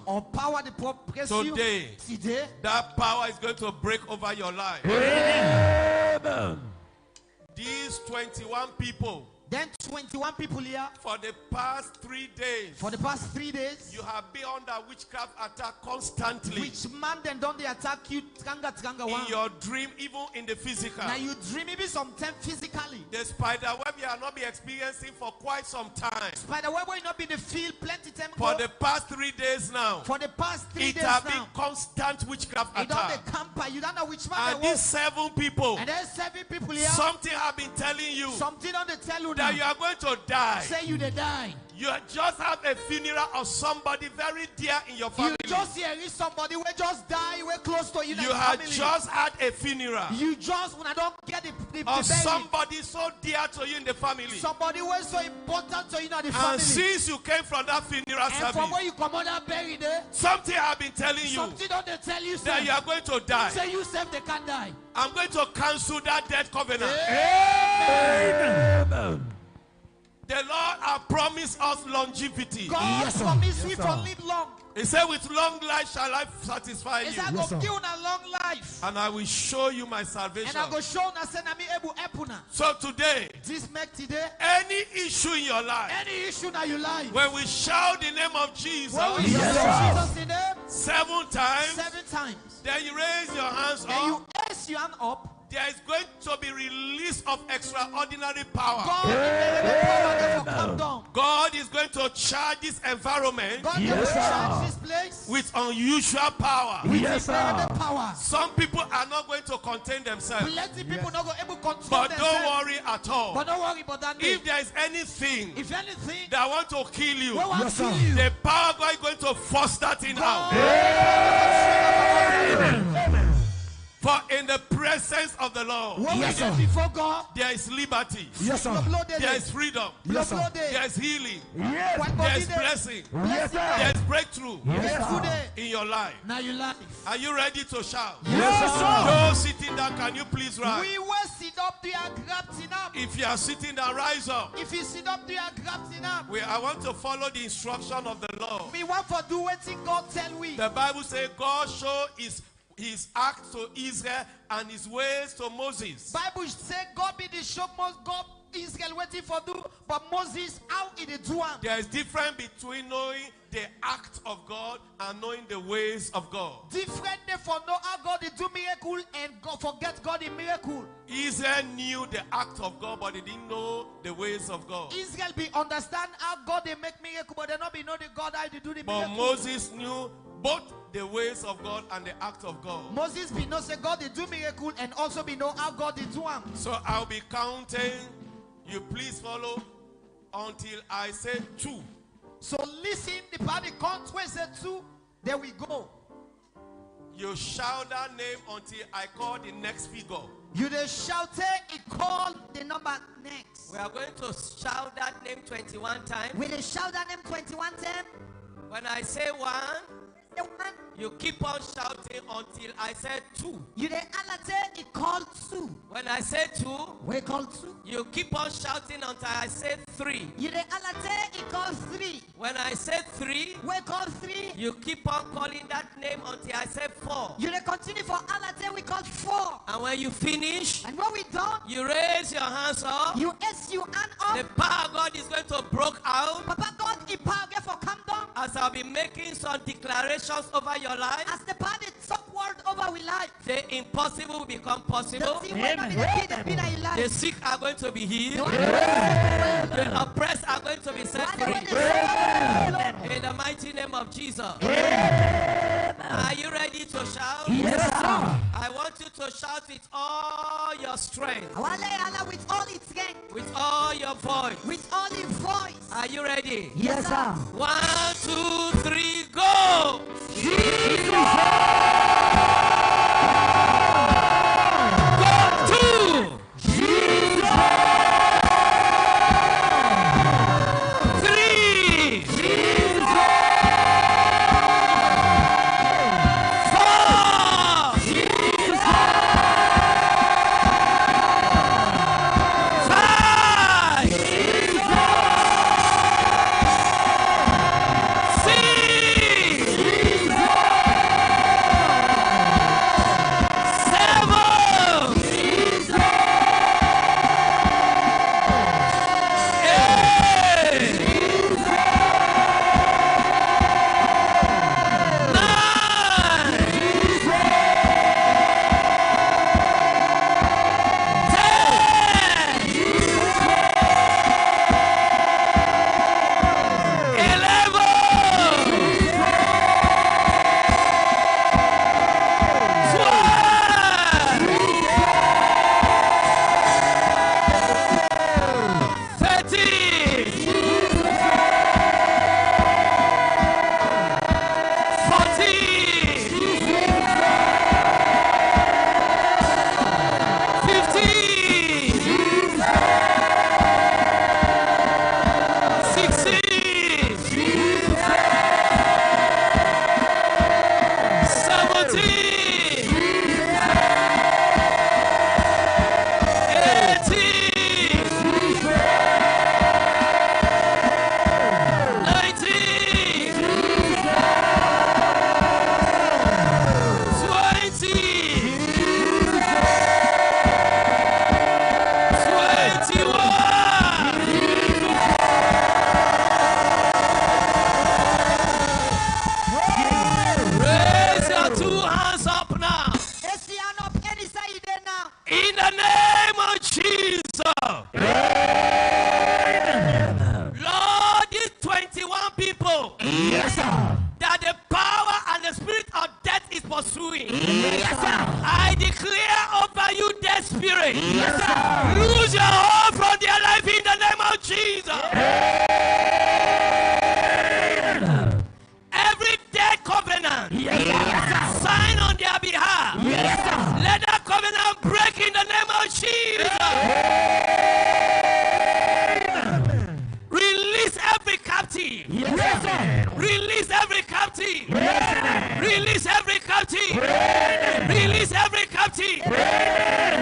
or power the press you today, that power is going to break over your life. Amen. These 21 people, then 21 people here, for the past 3 days, you have been under witchcraft attack constantly. Which man then don't they attack you? In your dream, even in the physical. Now you dream even sometimes physically. The spider web you have not been experiencing for quite some time. Spider web will not be the field plenty time. For the past 3 days now. For the past 3 days now. It has been constant witchcraft attack. You don't know which man. And these 7 people. And there's 7 people here. Something have been telling you. Something on the tell you that you are going to die. Say you they die. You just have a funeral of somebody very dear in your family. You just hear somebody will just die, we're close to you. You have just had a funeral. You just when I don't get the somebody so dear to you in the family. Somebody was so important to you in the family. And since you came from that funeral service, from where you come on that buried there, something I've been telling you. Something don't they tell you that you are going to die. Say you self they can't die. I'm going to cancel that death covenant. Amen. The Lord has promised us longevity. God promised we to live long. He said, with long life shall I satisfy you. A long life. And I will show you my salvation. And I go show so today, any issue in your life, when we shout the name of Jesus, 7 times, then you raise your hands up. You raise your hand up. There is going to be release of extraordinary power. God is going to charge this environment with unusual power. Some people are not going to contain themselves. But don't worry at all. If there is anything that want to kill you, the power of God is going to force that thing out. For in the presence of the Lord, before God, there is liberty. There is freedom. There is healing. There is blessing. There is breakthrough in your life. Are you ready to shout? Those sitting down, can you please rise? We will sit up there and grab up. If you are sitting down, rise up. If you sit up there and grab up. I want to follow the instruction of the Lord. We want to do what God tell we. The Bible says God show his acts to Israel and his ways to Moses. Bible say God be the show most God Israel waiting for do, but Moses how he did do. There is difference between knowing the act of God and knowing the ways of God. Different for know how God did do miracle and God forget God in miracle. Israel knew the act of God, but they didn't know the ways of God. Israel be understand how God they make miracle, but they not be know the God how they do the miracle. But Moses knew both the ways of God and the act of God. Moses be know say God they do miracle and also be know how God they do them. So I'll be counting. You please follow until I say 2. So listen, the party counts when say 2, there we go. You shout that name until I call the next figure. You they shout it, call the number next. We are going to shout that name 21 times. We they shout that name 21 times. When I say 1, you keep on shouting until I say 2. You dey alate it called 2. When I say 2, we call 2. You keep on shouting until I say 3. You dey alate it called 3. When I say 3, we call 3. You keep on calling that name until I say 4. You dey continue for alate we call 4. And when you finish, and when we done, you raise your hands up. You raise your hand up. The power of God is going to break out. Papa God, the power get for come down. As I'll be making some declarations over your life. As the part top word over we life. The impossible will become possible. The sick are going to be healed. The oppressed are going to be set free. In the mighty name of Jesus. Are you ready to shout? Yes, sir. I want you to shout with all your strength. With all its strength. With all your voice. With all your voice. Are you ready? Yes, sir. 1, 2, 3, go! Jesus! Go 2! Jesus! 3! Jesus! 4! Jesus! 5! 6! covenant. Sign on their behalf. Let that covenant break in the name of Jesus. Release every captive. Release every captive. Release every captive. Release every captive.